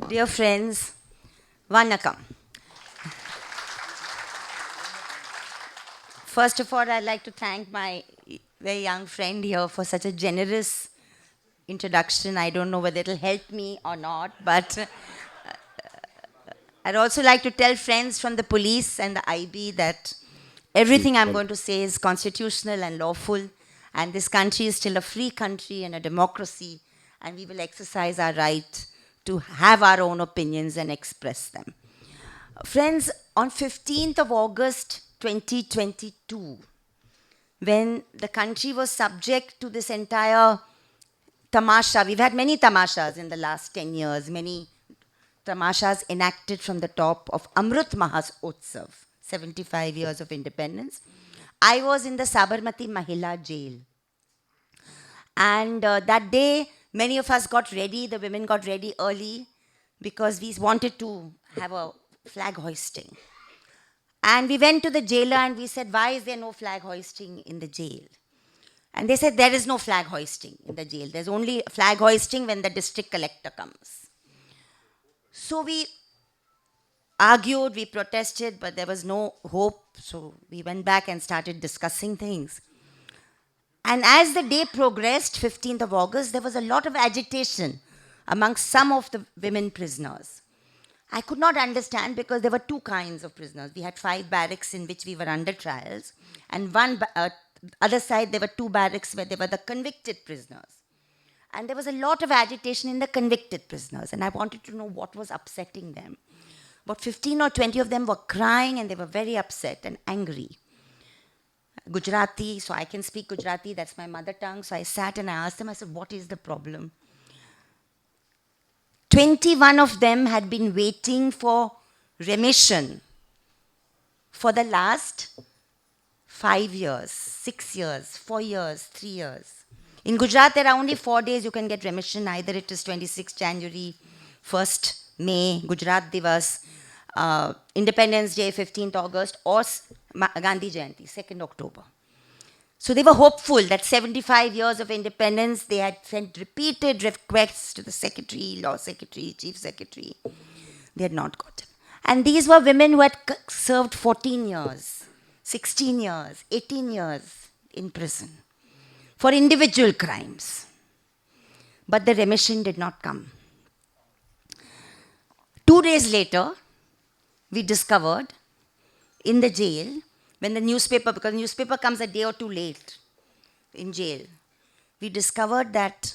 Dear friends, Vanakkam. First of all, I'd like to thank my very young friend here for such a generous introduction. I don't know whether it'll help me or not, but I'd also like to tell friends from the police and the IB that everything I'm going to say is constitutional and lawful, and this country is still a free country and a democracy, and we will exercise our right to have our own opinions and express them. Friends, on 15th of August 2022, when the country was subject to this entire tamasha, we've had many tamashas in the last 10 years, many tamashas enacted from the top of Amrut Mahotsav, 75 years of independence. I was in the Sabarmati Mahila jail. And that day, many of us got ready, the women got ready early because we wanted to have a flag hoisting. And we went to the jailer and we said, why is there no flag hoisting in the jail? And they said, there is no flag hoisting in the jail. There's only flag hoisting when the district collector comes. So we argued, we protested, but there was no hope. So we went back and started discussing things. And as the day progressed, 15th of August, there was a lot of agitation amongst some of the women prisoners. I could not understand because there were two kinds of prisoners. We had 5 barracks in which we were under trials, and other side there were 2 barracks where there were the convicted prisoners. And there was a lot of agitation in the convicted prisoners, and I wanted to know what was upsetting them. About 15 or 20 of them were crying and they were very upset and angry. Gujarati, so I can speak Gujarati, that's my mother tongue. So I sat and I asked them, I said, what is the problem? 21 of them had been waiting for remission for the last 5 years, 6 years, 4 years, 3 years. In Gujarat, there are only 4 days you can get remission. Either it is 26 January, 1st May, Gujarat Divas, Independence Day, 15th August, or Gandhi Jayanti, 2nd October. So they were hopeful that 75 years of independence, they had sent repeated requests to the secretary, law secretary, chief secretary. They had not got it. And these were women who had served 14 years, 16 years, 18 years in prison for individual crimes. But the remission did not come. 2 days later, we discovered in the jail, when the newspaper, because the newspaper comes a day or two late in jail, we discovered that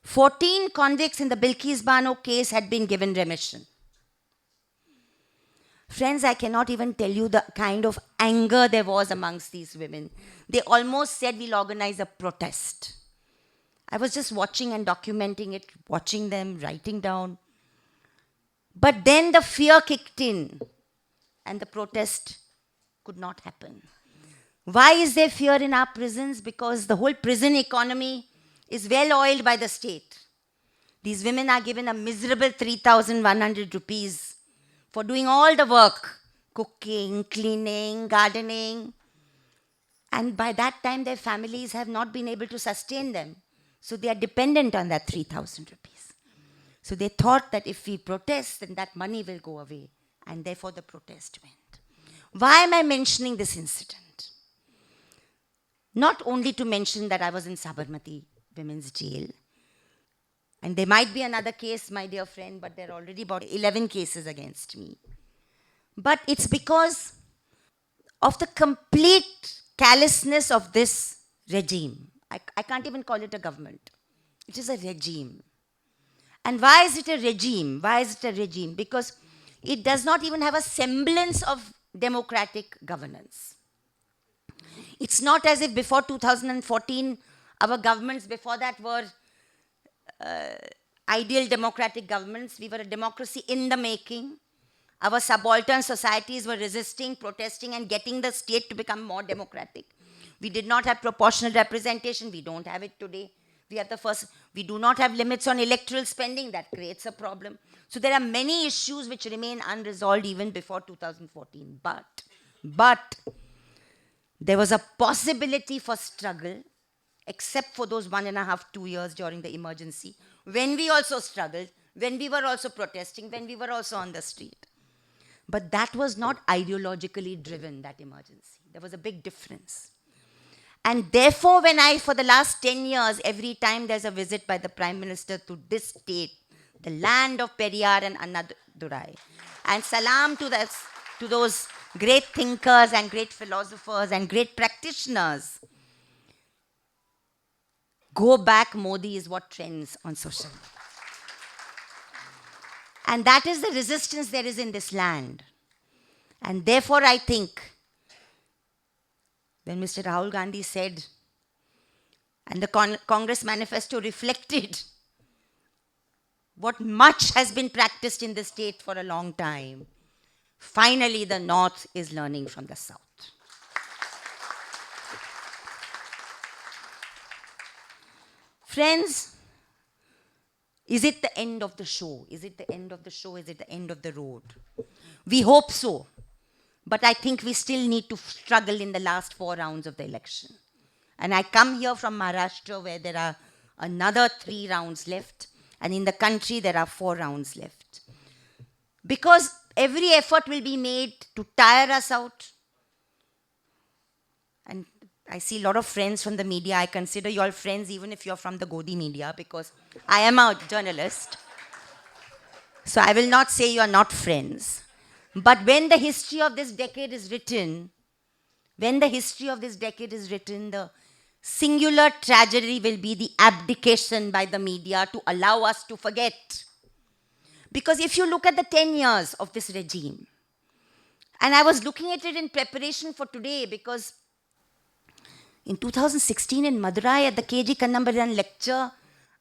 14 convicts in the Bilkis Bano case had been given remission. Friends, I cannot even tell you the kind of anger there was amongst these women. They almost said, we'll organize a protest. I was just watching and documenting it, watching them, writing down. But then the fear kicked in and the protest could not happen. Why is there fear in our prisons? Because the whole prison economy is well oiled by the state. These women are given a miserable 3,100 rupees for doing all the work, cooking, cleaning, gardening. And by that time, their families have not been able to sustain them. So they are dependent on that 3,000 rupees. So they thought that if we protest, then that money will go away. And therefore the protest went. Why am I mentioning this incident? Not only to mention that I was in Sabarmati Women's Jail, and there might be another case, my dear friend, but there are already about 11 cases against me. But it's because of the complete callousness of this regime. I can't even call it a government. It is a regime. And why is it a regime? Why is it a regime? Because it does not even have a semblance of democratic governance. It's not as if before 2014, our governments before that were ideal democratic governments. We were a democracy in the making. Our subaltern societies were resisting, protesting, and getting the state to become more democratic. We did not have proportional representation. We don't have it today. We do not have limits on electoral spending. That creates a problem. So there are many issues which remain unresolved even before 2014. But there was a possibility for struggle, except for those 1.5, 2 years during the emergency, when we also struggled when we were also protesting, when we were also on the street. But that was not ideologically driven, that emergency. There was a big difference. And therefore, when for the last 10 years, every time there's a visit by the Prime Minister to this state, the land of Periyar and Annadurai, and salam to those great thinkers and great philosophers and great practitioners, go back Modi is what trends on social media. And that is the resistance there is in this land. And therefore, I think, when Mr. Rahul Gandhi said, and the Congress manifesto reflected what much has been practiced in the state for a long time, finally the North is learning from the South. Friends, is it the end of the show? Is it the end of the show? Is it the end of the road? We hope so. But I think we still need to struggle in the last 4 rounds of the election. And I come here from Maharashtra, where there are another 3 rounds left. And in the country, there are 4 rounds left. Because every effort will be made to tire us out. And I see a lot of friends from the media. I consider you all friends even if you're from the Godi media, because I am a journalist. So I will not say you are not friends. But when the history of this decade is written, the singular tragedy will be the abdication by the media to allow us to forget. Because if you look at the 10 years of this regime, and I was looking at it in preparation for today, because in 2016 in Madurai at the KG Kannambaran lecture,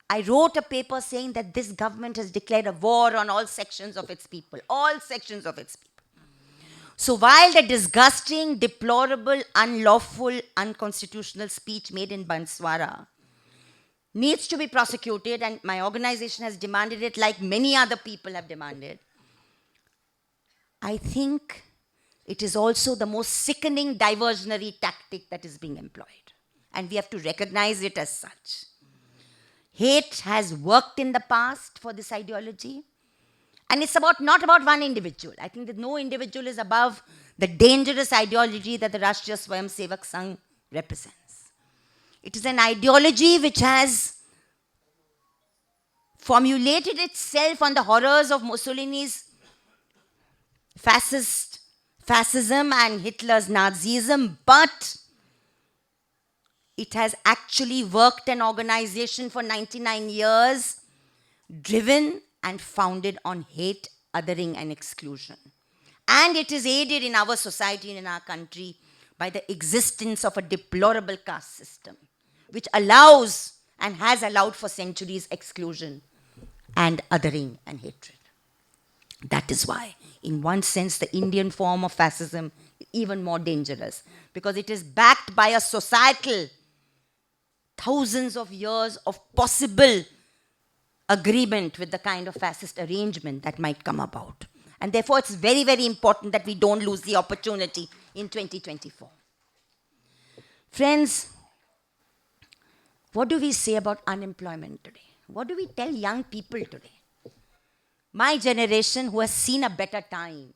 I wrote a paper saying that this government has declared a war on all sections of its people. All sections of its people. So while the disgusting, deplorable, unlawful, unconstitutional speech made in Banswara needs to be prosecuted, and my organization has demanded it like many other people have demanded, I think it is also the most sickening diversionary tactic that is being employed. And we have to recognize it as such. Hate has worked in the past for this ideology. And it's not about one individual. I think that no individual is above the dangerous ideology that the Rashtriya Swayamsevak Sangh represents. It is an ideology which has formulated itself on the horrors of Mussolini's fascism and Hitler's Nazism, but it has actually worked an organization for 99 years, driven and founded on hate, othering, and exclusion. And it is aided in our society and in our country by the existence of a deplorable caste system, which allows and has allowed for centuries exclusion and othering and hatred. That is why, in one sense, the Indian form of fascism is even more dangerous, because it is backed by a societal thousands of years of possible agreement with the kind of fascist arrangement that might come about. And therefore, it's very, very important that we don't lose the opportunity in 2024. Friends, what do we say about unemployment today? What do we tell young people today? My generation who has seen a better time.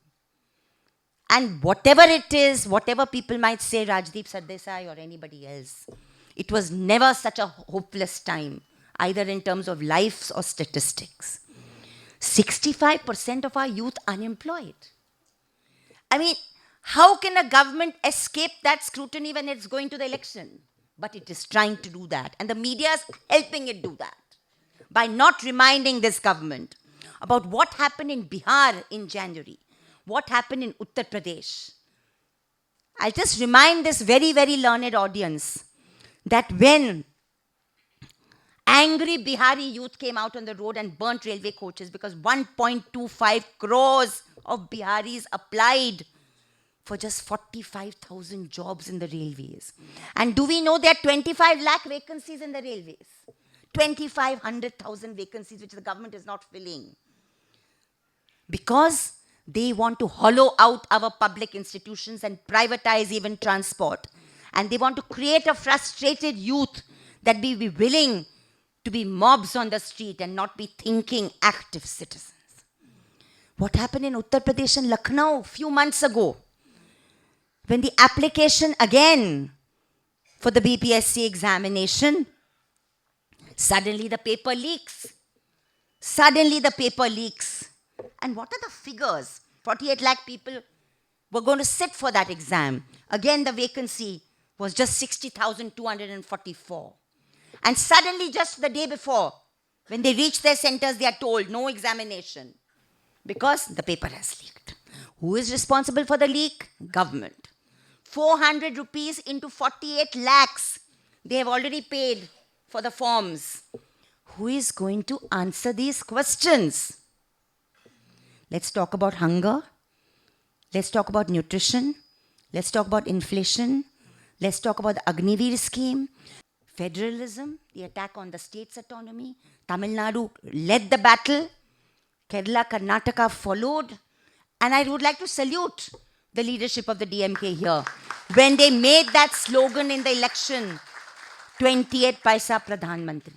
And whatever it is, whatever people might say, Rajdeep Sardesai or anybody else, it was never such a hopeless time, either in terms of lives or statistics. 65% of our youth unemployed. I mean, how can a government escape that scrutiny when it's going to the election? But it is trying to do that. And the media is helping it do that by not reminding this government about what happened in Bihar in January, what happened in Uttar Pradesh. I'll just remind this very, very learned audience that when angry Bihari youth came out on the road and burnt railway coaches because 1.25 crores of Biharis applied for just 45,000 jobs in the railways. And do we know there are 25 lakh vacancies in the railways? 2,500,000 vacancies which the government is not filling. Because they want to hollow out our public institutions and privatize even transport. And they want to create a frustrated youth that will be willing to be mobs on the street and not be thinking active citizens. What happened in Uttar Pradesh and Lucknow a few months ago, when the application again for the BPSC examination, suddenly the paper leaks. Suddenly the paper leaks. And what are the figures? 48 lakh people were going to sit for that exam. Again, the vacancy was just 60,244. And suddenly, just the day before, when they reach their centers, they are told no examination because the paper has leaked. Who is responsible for the leak? Government. 400 rupees into 48 lakhs. They have already paid for the forms. Who is going to answer these questions? Let's talk about hunger. Let's talk about nutrition. Let's talk about inflation. Let's talk about the Agniveer scheme. Federalism, the attack on the state's autonomy. Tamil Nadu led the battle. Kerala, Karnataka followed. And I would like to salute the leadership of the DMK here when they made that slogan in the election, 28 Paisa Pradhan Mantri.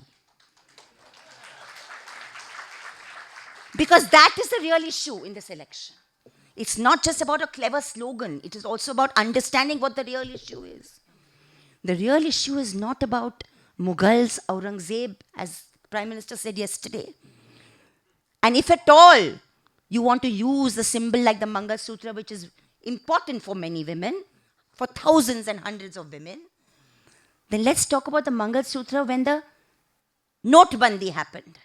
Because that is the real issue in this election. It's not just about a clever slogan. It is also about understanding what the real issue is. The real issue is not about Mughals, Aurangzeb, as Prime Minister said yesterday. And if at all you want to use a symbol like the Mangal Sutra, which is important for many women, for thousands and hundreds of women, then let's talk about the Mangal Sutra when the Notbandi happened.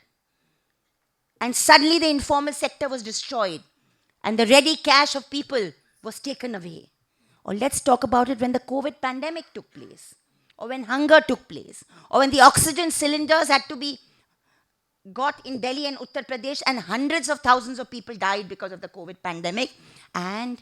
And suddenly the informal sector was destroyed and the ready cash of people was taken away. Or let's talk about it when the COVID pandemic took place, or when hunger took place, or when the oxygen cylinders had to be got in Delhi and Uttar Pradesh and hundreds of thousands of people died because of the COVID pandemic. And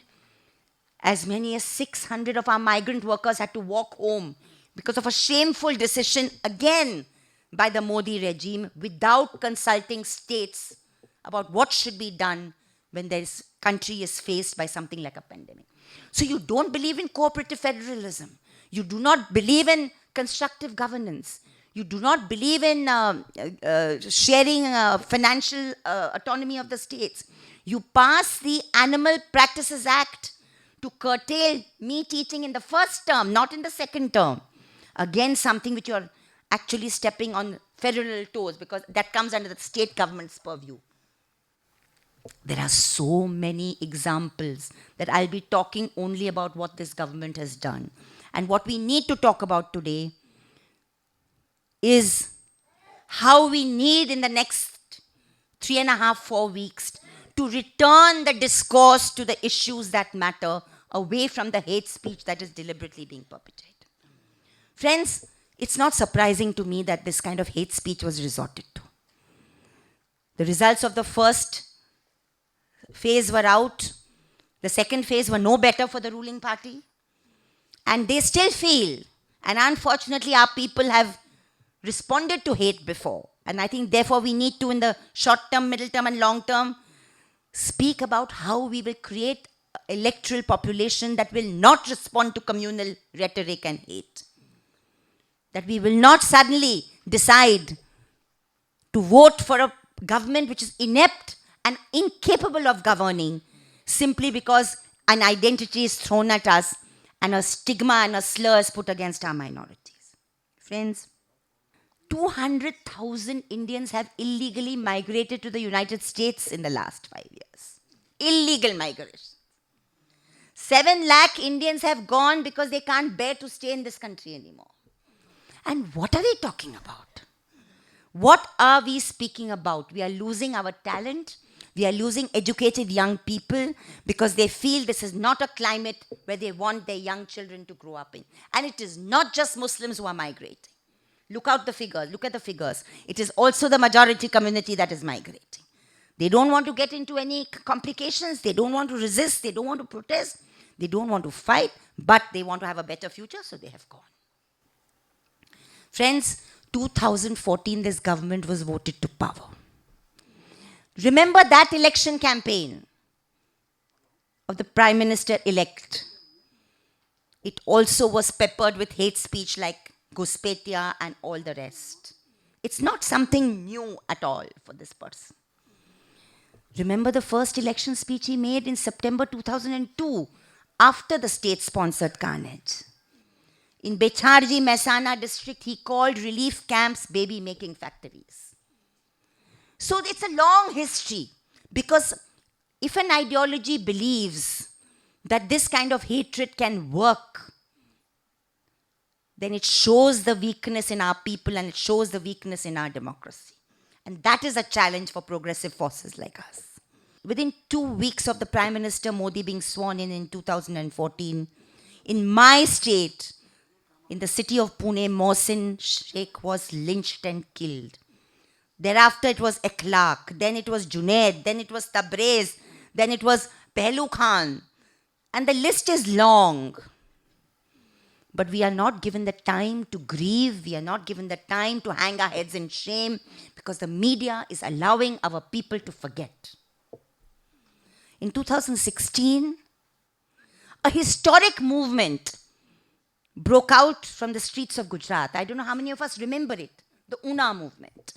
as many as 600 of our migrant workers had to walk home because of a shameful decision again by the Modi regime without consulting states about what should be done when this country is faced by something like a pandemic. So you don't believe in cooperative federalism. You do not believe in constructive governance. You do not believe in sharing financial autonomy of the states. You pass the Animal Practices Act to curtail meat eating in the first term, not in the second term. Again, something which you are actually stepping on federal toes because that comes under the state government's purview. There are so many examples that I'll be talking only about what this government has done. And what we need to talk about today is how we need in the next 3.5, 4 weeks to return the discourse to the issues that matter away from the hate speech that is deliberately being perpetrated. Friends, it's not surprising to me that this kind of hate speech was resorted to. The results of the first phase were out. The second phase were no better for the ruling party. And they still feel, and unfortunately our people have responded to hate before. And I think therefore we need to, in the short term, middle term and long term, speak about how we will create an electoral population that will not respond to communal rhetoric and hate. That we will not suddenly decide to vote for a government which is inept and incapable of governing simply because an identity is thrown at us and a stigma and a slur is put against our minorities. Friends, 200,000 Indians have illegally migrated to the United States in the last 5 years. Illegal migration. 7 lakh Indians have gone because they can't bear to stay in this country anymore. And what are they talking about? What are we speaking about? We are losing our talent. We are losing educated young people because they feel this is not a climate where they want their young children to grow up in. And it is not just Muslims who are migrating. Look at the figures. It is also the majority community that is migrating. They don't want to get into any complications. They don't want to resist. They don't want to protest. They don't want to fight. But they want to have a better future, so they have gone. Friends, 2014, this government was voted to power. Remember that election campaign of the Prime Minister-elect. It also was peppered with hate speech like Ghuspetia and all the rest. It's not something new at all for this person. Remember the first election speech he made in September 2002 after the state-sponsored carnage. In Becharji, Mehsana district, he called relief camps baby-making factories. So it's a long history, because if an ideology believes that this kind of hatred can work, then it shows the weakness in our people and it shows the weakness in our democracy. And that is a challenge for progressive forces like us. Within 2 weeks of the Prime Minister Modi being sworn in 2014, in my state, in the city of Pune, Mohsin Sheikh was lynched and killed. Thereafter it was Akhlaq, then it was Junaid, then it was Tabriz, then it was Pehlu Khan. And the list is long. But we are not given the time to grieve, we are not given the time to hang our heads in shame, because the media is allowing our people to forget. In 2016, a historic movement broke out from the streets of Gujarat. I don't know how many of us remember it, the Una movement.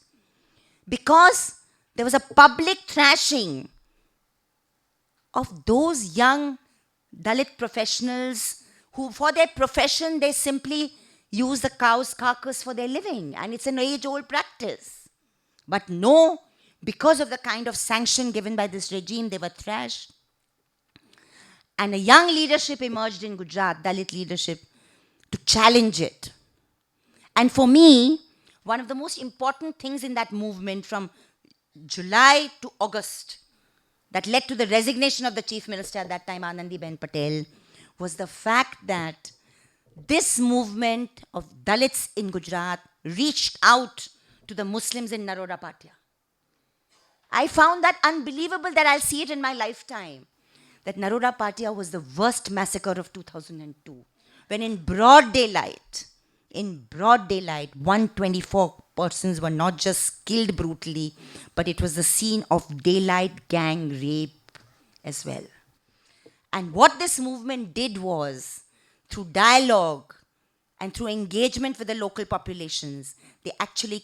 Because there was a public thrashing of those young Dalit professionals who, for their profession, they simply use the cow's carcass for their living. And it's an age-old practice. But no, because of the kind of sanction given by this regime, they were thrashed. And a young leadership emerged in Gujarat, Dalit leadership, to challenge it. And for me, one of the most important things in that movement from July to August that led to the resignation of the Chief Minister at that time, Anandiben Patel, was the fact that this movement of Dalits in Gujarat reached out to the Muslims in Naroda Patia. I found that unbelievable that I'll see it in my lifetime. That Naroda Patia was the worst massacre of 2002. When in broad daylight, 124 persons were not just killed brutally, but it was the scene of daylight gang rape as well. And what this movement did was, through dialogue and through engagement with the local populations, they actually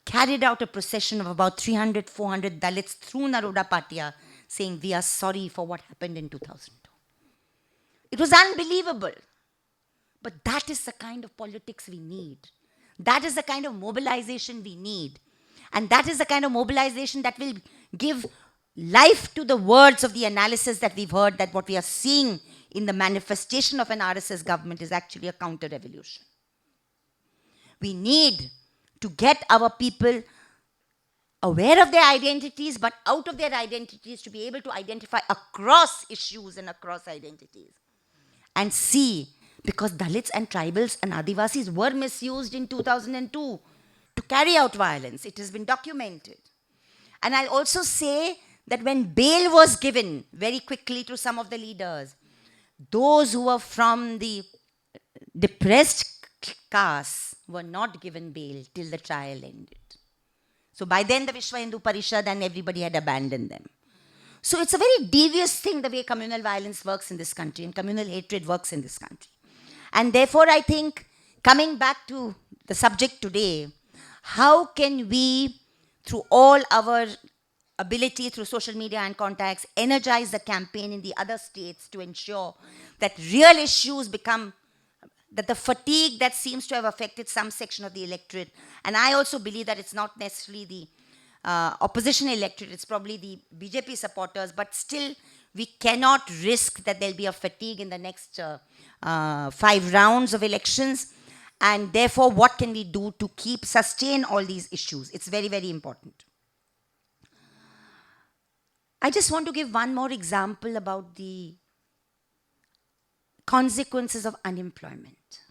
carried out a procession of about 300, 400 Dalits through Naroda Patia, saying, we are sorry for what happened in 2002. It was unbelievable. But that is the kind of politics we need. That is the kind of mobilization we need. And that is the kind of mobilization that will give life to the words of the analysis that we've heard, that what we are seeing in the manifestation of an RSS government is actually a counter-revolution. We need to get our people aware of their identities, but out of their identities to be able to identify across issues and across identities. And see, because Dalits and tribals and Adivasis were misused in 2002 to carry out violence. It has been documented. And I'll also say that when bail was given very quickly to some of the leaders, those who were from the depressed castes were not given bail till the trial ended. So by then the Vishwa Hindu Parishad and everybody had abandoned them. So it's a very devious thing, the way communal violence works in this country and communal hatred works in this country. And therefore I think, coming back to the subject today, how can we, through all our ability, through social media and contacts, energize the campaign in the other states to ensure that real issues become, that the fatigue that seems to have affected some section of the electorate, and I also believe that it's not necessarily the opposition electorate, it's probably the BJP supporters, but still we cannot risk that there'll be a fatigue in the next 5 rounds of elections. And therefore, what can we do to sustain all these issues? It's very, very important. I just want to give one more example about the consequences of unemployment.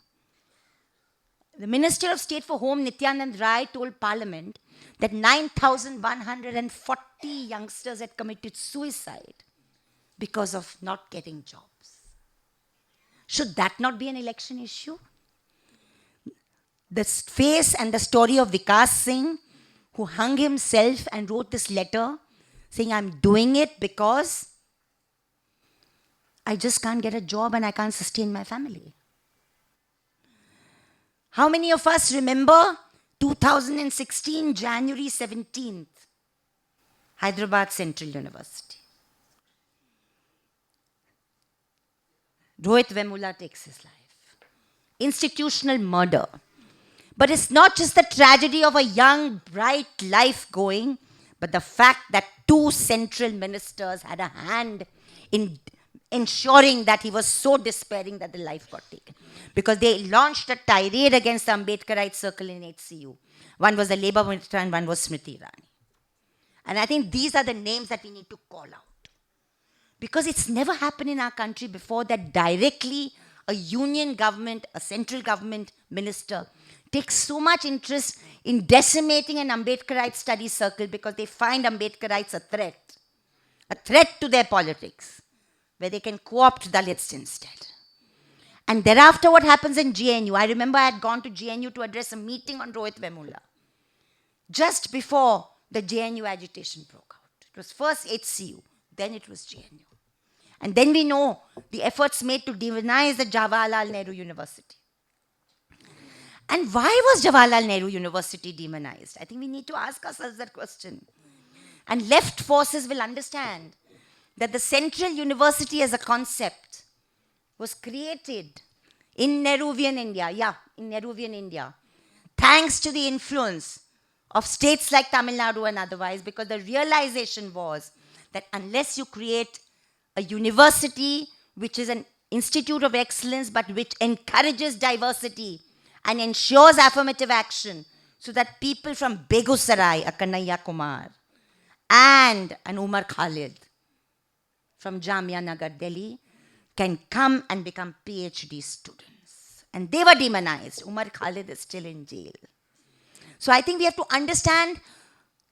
The Minister of State for Home, Nityanand Rai, told Parliament that 9,140 youngsters had committed suicide because of not getting jobs. Should that not be an election issue? The face and the story of Vikas Singh, who hung himself and wrote this letter saying, I'm doing it because I just can't get a job and I can't sustain my family. How many of us remember 2016, January 17th, Hyderabad Central University. Rohit Vemula takes his life. Institutional murder. But it's not just the tragedy of a young, bright life going, but the fact that two central ministers had a hand in ensuring that he was so despairing that the life got taken. Because they launched a tirade against the Ambedkarite circle in HCU. One was the Labour Minister and one was Smriti Irani. And I think these are the names that we need to call out. Because it's never happened in our country before that directly a union government, a central government minister takes so much interest in decimating an Ambedkarite study circle because they find Ambedkarites a threat to their politics, where they can co-opt Dalits instead. And thereafter what happens in GNU, I remember I had gone to GNU to address a meeting on Rohit Vemula, just before the GNU agitation broke out. It was first HCU, then it was GNU. And then we know the efforts made to demonize the Jawaharlal Nehru University. And why was Jawaharlal Nehru University demonized? I think we need to ask ourselves that question. And left forces will understand that the Central University as a concept was created in Nehruvian India, thanks to the influence of states like Tamil Nadu and otherwise, because the realization was that unless you create a university which is an institute of excellence but which encourages diversity and ensures affirmative action so that people from Begusarai, a Kanhaiya Kumar, and an Umar Khalid from Jamia Nagar, Delhi, can come and become PhD students. And they were demonized. Umar Khalid is still in jail. So I think we have to understand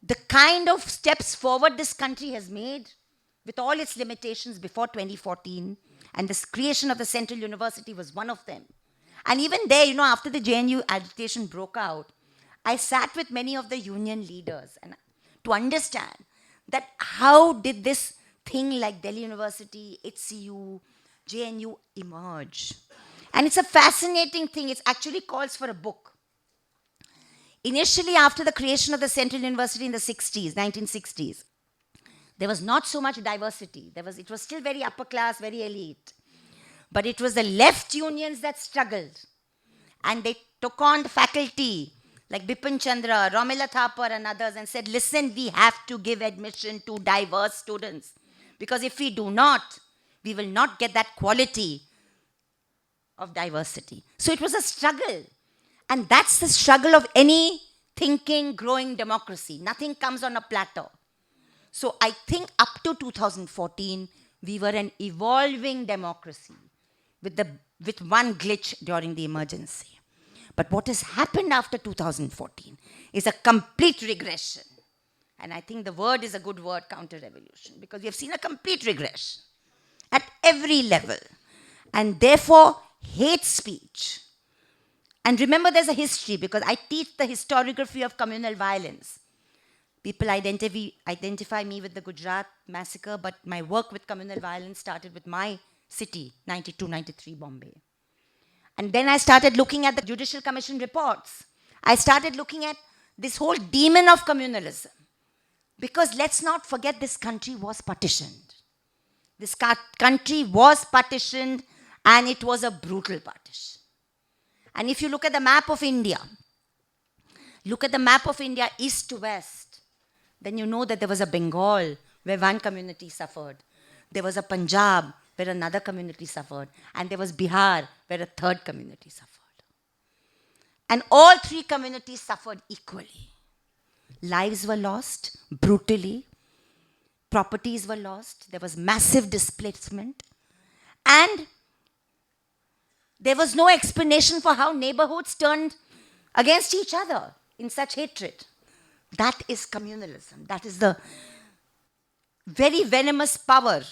the kind of steps forward this country has made with all its limitations before 2014. And the creation of the Central University was one of them. And even there, after the JNU agitation broke out, I sat with many of the union leaders and to understand that how did this thing like Delhi University, HCU, JNU emerge. And it's a fascinating thing. It actually calls for a book. Initially, after the creation of the Central University in the 1960s, there was not so much diversity. It was still very upper class, very elite. But it was the left unions that struggled. And they took on the faculty, like Bipin Chandra, Romila Thapar and others, and said, listen, we have to give admission to diverse students. Because if we do not, we will not get that quality of diversity. So it was a struggle. And that's the struggle of any thinking, growing democracy. Nothing comes on a platter. So I think up to 2014, we were an evolving democracy with one glitch during the emergency. But what has happened after 2014 is a complete regression. And I think the word is a good word, counter-revolution, because we have seen a complete regression at every level. And therefore, hate speech. And remember, there's a history, because I teach the historiography of communal violence. People identify me with the Gujarat massacre, but my work with communal violence started with my city, 92, 93, Bombay. And then I started looking at the Judicial Commission reports. I started looking at this whole demon of communalism. Because let's not forget, this country was partitioned. This country was partitioned, and it was a brutal partition. And if you look at the map of India, east to west, then you know that there was a Bengal where one community suffered. There was a Punjab where another community suffered. And there was Bihar where a third community suffered. And all three communities suffered equally. Lives were lost brutally. Properties were lost. There was massive displacement. And there was no explanation for how neighborhoods turned against each other in such hatred. That is communalism. That is the very venomous power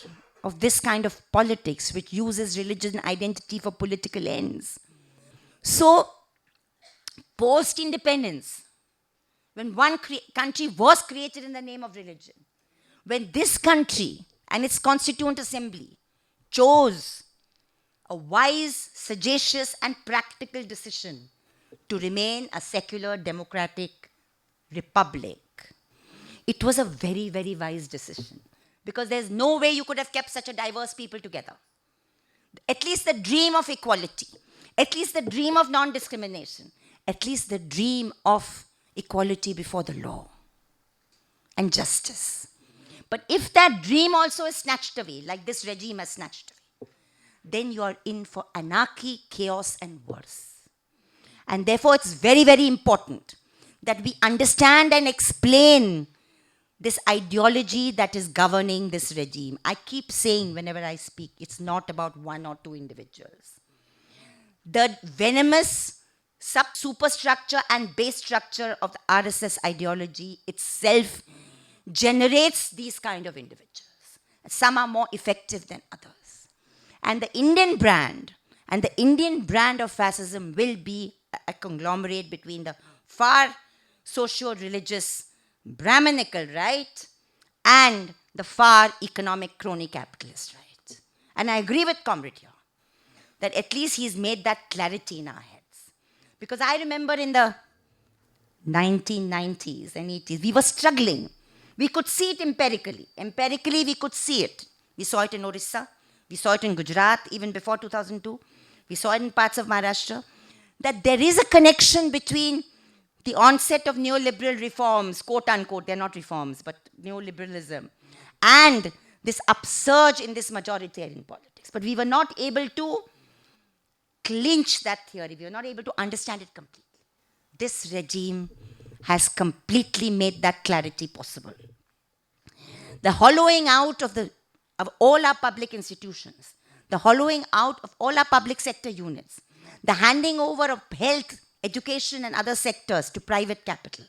of this kind of politics, which uses religion identity for political ends. So, post-independence, when one country was created in the name of religion, when this country and its Constituent Assembly chose a wise, sagacious, and practical decision to remain a secular democratic republic. It was a very, very wise decision because there's no way you could have kept such a diverse people together. At least the dream of equality, at least the dream of non-discrimination, at least the dream of equality before the law and justice. But if that dream also is snatched away, like this regime has snatched away, then you are in for anarchy, chaos, and worse. And therefore, it's very, very important that we understand and explain this ideology that is governing this regime. I keep saying whenever I speak, it's not about one or two individuals. The venomous superstructure and base structure of the RSS ideology itself generates these kind of individuals. Some are more effective than others. And the Indian brand of fascism will be a conglomerate between the far socio-religious Brahminical right and the far economic crony capitalist right. And I agree with Comrade here that at least he's made that clarity in our heads. Because I remember in the 1990s and 80s, we were struggling. We could see it empirically. Empirically, we could see it. We saw it in Orissa. We saw it in Gujarat, even before 2002. We saw it in parts of Maharashtra. That there is a connection between the onset of neoliberal reforms, quote unquote, they're not reforms, but neoliberalism, and this upsurge in this majoritarian politics. But we were not able to clinch that theory. We were not able to understand it completely. This regime has completely made that clarity possible. The hollowing out of all our public institutions, the hollowing out of all our public sector units, the handing over of health, education and other sectors to private capital,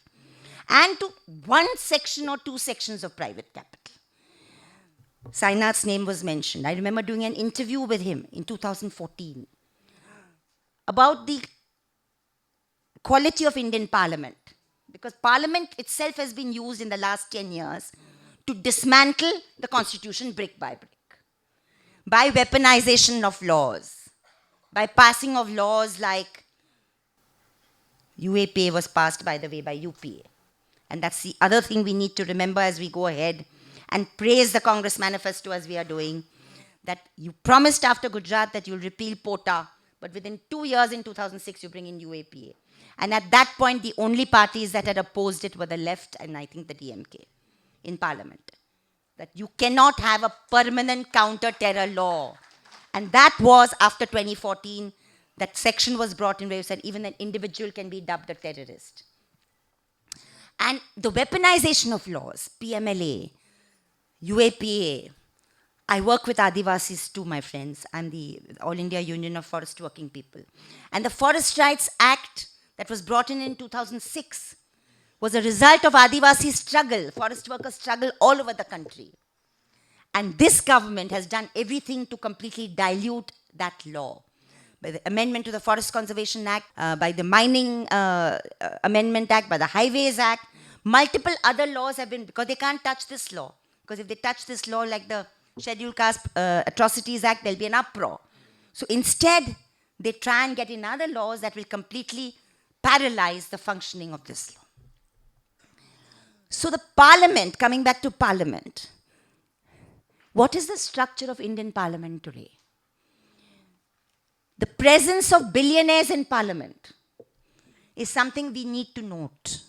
and to one section or two sections of private capital. Sainath's name was mentioned. I remember doing an interview with him in 2014 about the quality of Indian parliament, because parliament itself has been used in the last 10 years to dismantle the constitution brick by brick, by weaponization of laws, by passing of laws like UAPA was passed, by the way, by UPA. And that's the other thing we need to remember as we go ahead and praise the Congress manifesto as we are doing, that you promised after Gujarat that you'll repeal POTA, but within 2 years in 2006 you bring in UAPA. And at that point, the only parties that had opposed it were the left and I think the DMK in parliament. That you cannot have a permanent counter-terror law. And that was after 2014, that section was brought in where you said even an individual can be dubbed a terrorist. And the weaponization of laws, PMLA, UAPA, I work with Adivasis too, my friends. I'm the All India Union of Forest Working People. And the Forest Rights Act that was brought in 2006 was a result of Adivasi struggle, forest workers' struggle all over the country. And this government has done everything to completely dilute that law. By the amendment to the Forest Conservation Act, by the Mining Amendment Act, by the Highways Act, multiple other laws have been, because they can't touch this law. Because if they touch this law like the Scheduled Caste Atrocities Act, there'll be an uproar. So instead, they try and get in other laws that will completely paralyze the functioning of this law. So the parliament, coming back to parliament, what is the structure of Indian parliament today? The presence of billionaires in parliament is something we need to note.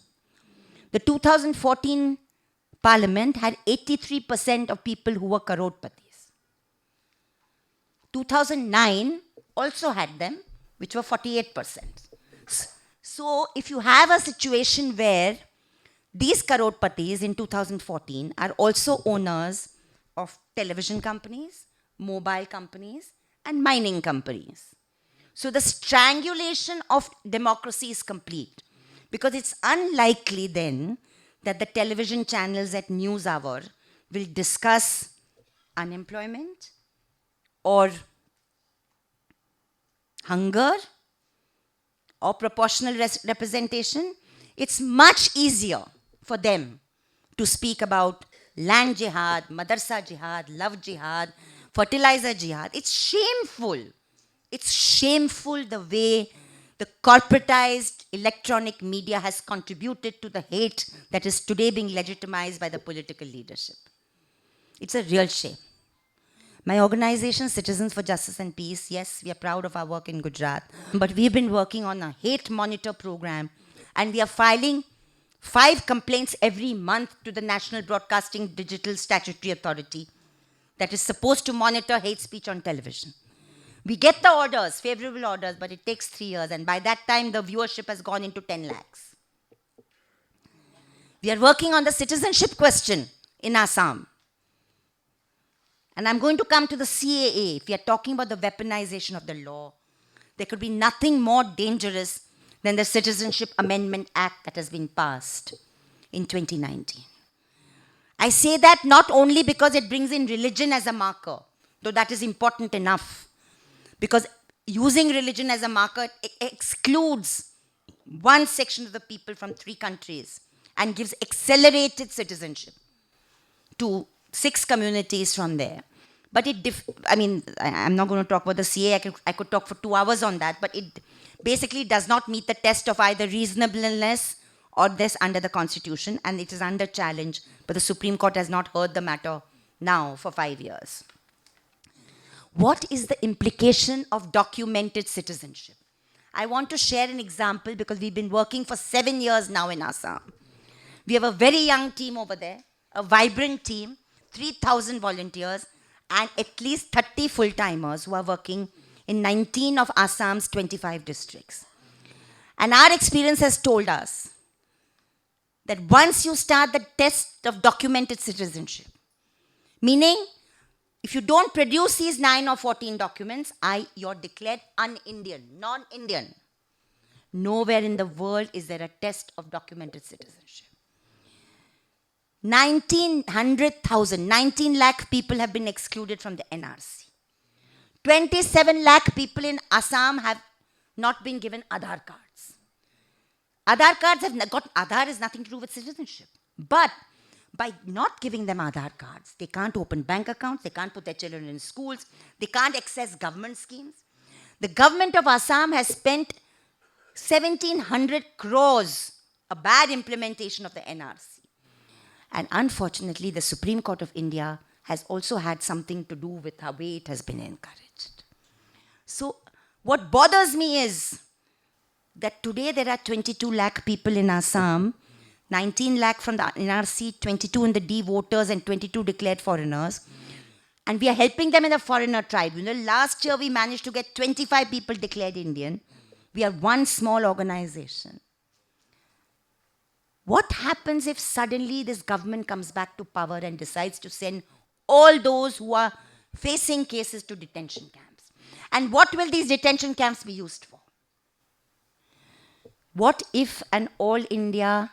The 2014 parliament had 83% of people who were crorepatис. 2009 also had them, which were 48%. So if you have a situation where these crorepattis in 2014 are also owners of television companies, mobile companies, and mining companies. So the strangulation of democracy is complete, because it's unlikely then that the television channels at News Hour will discuss unemployment or hunger or proportional representation. It's much easier for them to speak about land jihad, madrasa jihad, love jihad, fertilizer jihad. It's shameful. It's shameful the way the corporatized electronic media has contributed to the hate that is today being legitimized by the political leadership. It's a real shame. My organization, Citizens for Justice and Peace, yes, we are proud of our work in Gujarat, but we've been working on a hate monitor program, and we are filing 5 complaints every month to the National Broadcasting Digital Statutory Authority that is supposed to monitor hate speech on television. We get the orders, favorable orders, but it takes 3 years, and by that time the viewership has gone into 10 lakhs. We are working on the citizenship question in Assam. And I'm going to come to the CAA. If we are talking about the weaponization of the law, there could be nothing more dangerous than the Citizenship Amendment Act that has been passed in 2019. I say that not only because it brings in religion as a marker, though that is important enough, because using religion as a marker, it excludes one section of the people from 3 countries and gives accelerated citizenship to 6 communities from there. But I'm not going to talk about the CA. I could talk for 2 hours on that, but it basically does not meet the test of either reasonableness or this under the Constitution, and it is under challenge, but the Supreme Court has not heard the matter now for 5 years. What is the implication of documented citizenship? I want to share an example because we've been working for 7 years now in Assam. We have a very young team over there, a vibrant team, 3,000 volunteers, and at least 30 full-timers who are working in 19 of Assam's 25 districts. And our experience has told us that once you start the test of documented citizenship, meaning if you don't produce these 9 or 14 documents, you're declared un-Indian, non-Indian. Nowhere in the world is there a test of documented citizenship. 19 lakh people have been excluded from the NRC. 27 lakh people in Assam have not been given Aadhaar cards. Aadhaar has nothing to do with citizenship. But by not giving them Aadhaar cards, they can't open bank accounts, they can't put their children in schools, they can't access government schemes. The government of Assam has spent 1,700 crores, a bad implementation of the NRC. And unfortunately, the Supreme Court of India has also had something to do with the way it has been encouraged. So what bothers me is that today there are 22 lakh people in Assam, 19 lakh from the NRC, 22 in the D voters, and 22 declared foreigners. And we are helping them in the foreigner tribunal. Last year we managed to get 25 people declared Indian. We are one small organization. What happens if suddenly this government comes back to power and decides to send all those who are facing cases to detention camps? And what will these detention camps be used for? What if an all India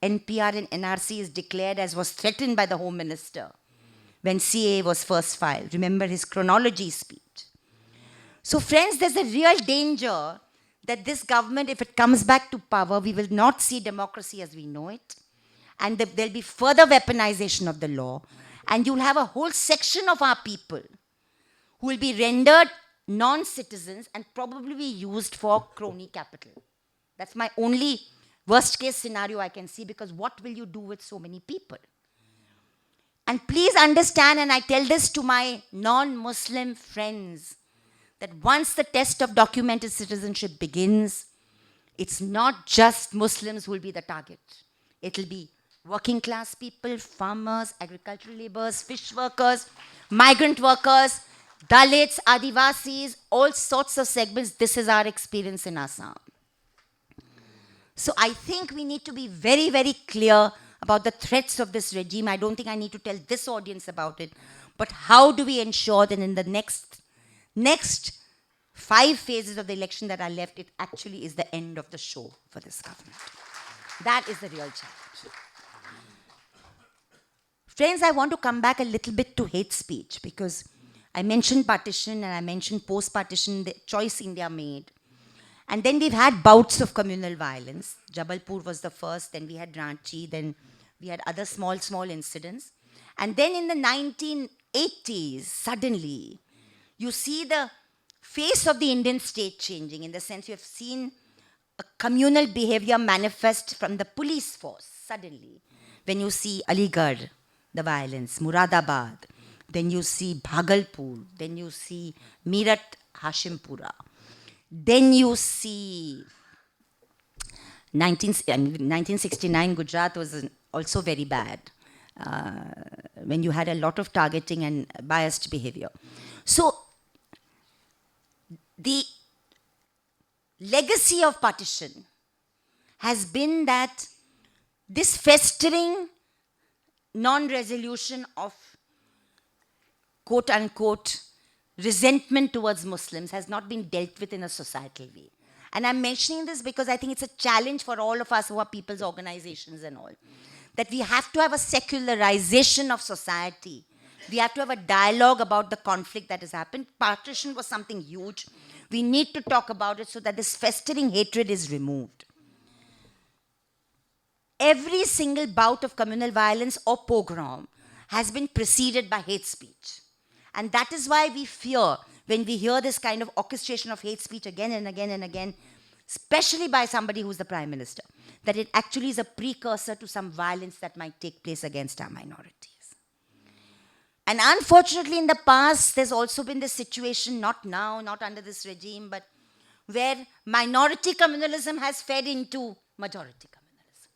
NPR and NRC is declared as was threatened by the Home Minister when CA was first filed? Remember his chronology speech. So friends, there's a real danger that this government, if it comes back to power, we will not see democracy as we know it. And there'll be further weaponization of the law. And you'll have a whole section of our people who will be rendered non-citizens and probably be used for crony capital. That's my only worst case scenario I can see, because what will you do with so many people? And please understand, and I tell this to my non-Muslim friends, that once the test of documented citizenship begins, it's not just Muslims who will be the target. It'll be working class people, farmers, agricultural laborers, fish workers, migrant workers, Dalits, Adivasis, all sorts of segments. This is our experience in Assam. So I think we need to be very, very clear about the threats of this regime. I don't think I need to tell this audience about it. But how do we ensure that in the next 5 phases of the election that are left, it actually is the end of the show for this government? That is the real challenge. Friends, I want to come back a little bit to hate speech, because I mentioned partition and I mentioned post-partition, the choice India made. And then we've had bouts of communal violence. Jabalpur was the first, then we had Ranchi, then we had other small incidents. And then in the 1980s, suddenly, you see the face of the Indian state changing, in the sense you have seen a communal behavior manifest from the police force suddenly. When you see Aligarh, the violence, Muradabad, then you see Bhagalpur, then you see Meerut, Hashimpura, then you see 1969 Gujarat was also very bad, when you had a lot of targeting and biased behavior. So the legacy of partition has been that this festering non-resolution of quote-unquote resentment towards Muslims has not been dealt with in a societal way. And I'm mentioning this because I think it's a challenge for all of us who are people's organizations and all, that we have to have a secularization of society. We have to have a dialogue about the conflict that has happened. Partition was something huge. We need to talk about it so that this festering hatred is removed. Every single bout of communal violence or pogrom has been preceded by hate speech. And that is why we fear when we hear this kind of orchestration of hate speech again and again and again, especially by somebody who's the Prime Minister, that it actually is a precursor to some violence that might take place against our minorities. And unfortunately, in the past, there's also been this situation, not now, not under this regime, but where minority communalism has fed into majority communalism.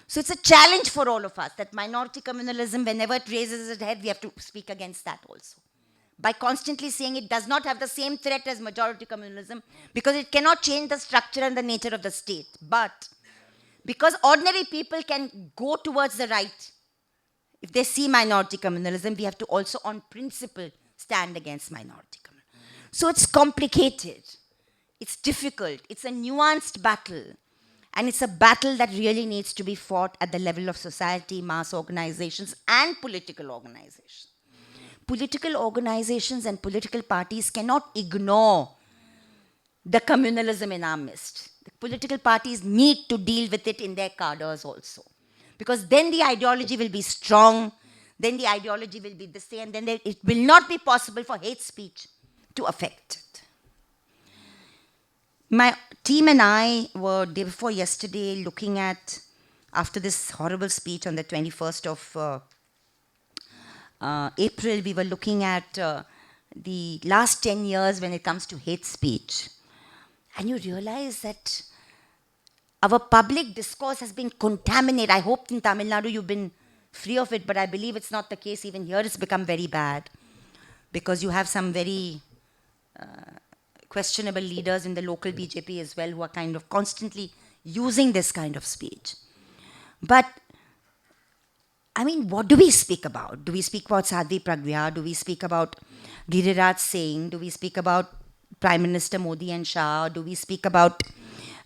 So it's a challenge for all of us that minority communalism, whenever it raises its head, we have to speak against that also. By constantly saying it does not have the same threat as majority communalism, because it cannot change the structure and the nature of the state. But because ordinary people can go towards the right, if they see minority communalism, we have to also, on principle, stand against minority communalism. So it's complicated. It's difficult. It's a nuanced battle. And it's a battle that really needs to be fought at the level of society, mass organizations, and political organizations. Political organizations and political parties cannot ignore the communalism in our midst. The political parties need to deal with it in their cadres also. Because then the ideology will be strong, then the ideology will be the same, then it will not be possible for hate speech to affect it. My team and I were, day before yesterday, looking at, after this horrible speech on the 21st of April, we were looking at the last 10 years when it comes to hate speech. And you realize that our public discourse has been contaminated. I hope in Tamil Nadu you've been free of it, but I believe it's not the case. Even here it's become very bad because you have some very questionable leaders in the local BJP as well who are kind of constantly using this kind of speech. But I mean, what do we speak about? Do we speak about Sadhvi Pragya? Do we speak about Giriraj Singh? Do we speak about Prime Minister Modi and Shah? Do we speak about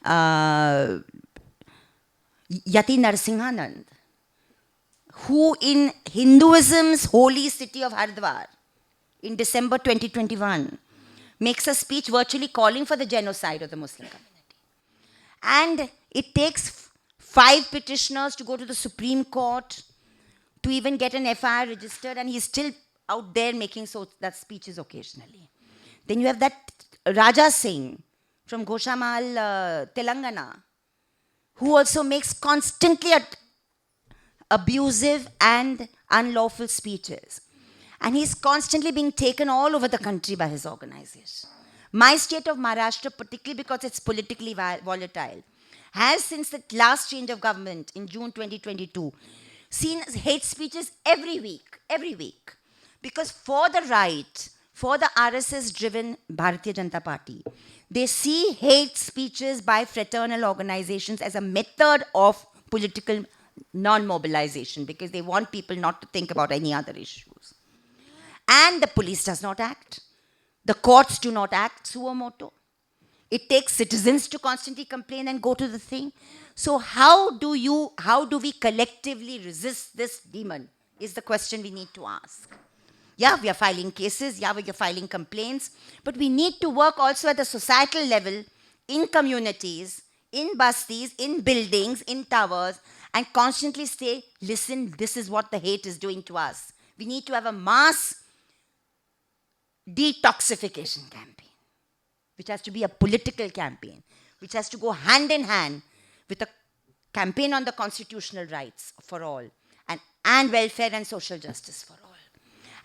Yati Narasimhanand, who in Hinduism's holy city of Haridwar in December 2021 makes a speech virtually calling for the genocide of the Muslim community. And it takes 5 petitioners to go to the Supreme Court to even get an FIR registered, and he's still out there making that speeches occasionally. Then you have that Raja Singh from Goshamal, Telangana, who also makes constantly abusive and unlawful speeches. And he's constantly being taken all over the country by his organization. My state of Maharashtra, particularly because it's politically volatile, has since the last change of government in June 2022, seen hate speeches every week. Because for the right, for the RSS-driven Bharatiya Janata Party, they see hate speeches by fraternal organizations as a method of political non-mobilization because they want people not to think about any other issues. And the police does not act. The courts do not act suo motu. It takes citizens to constantly complain and go to the thing. So how do we collectively resist this demon is the question we need to ask. Yeah, we are filing cases. Yeah, we are filing complaints. But we need to work also at the societal level, in communities, in bastis, in buildings, in towers, and constantly say, listen, this is what the hate is doing to us. We need to have a mass detoxification campaign. which has to be a political campaign, which has to go hand in hand with a campaign on the constitutional rights for all and welfare and social justice for all.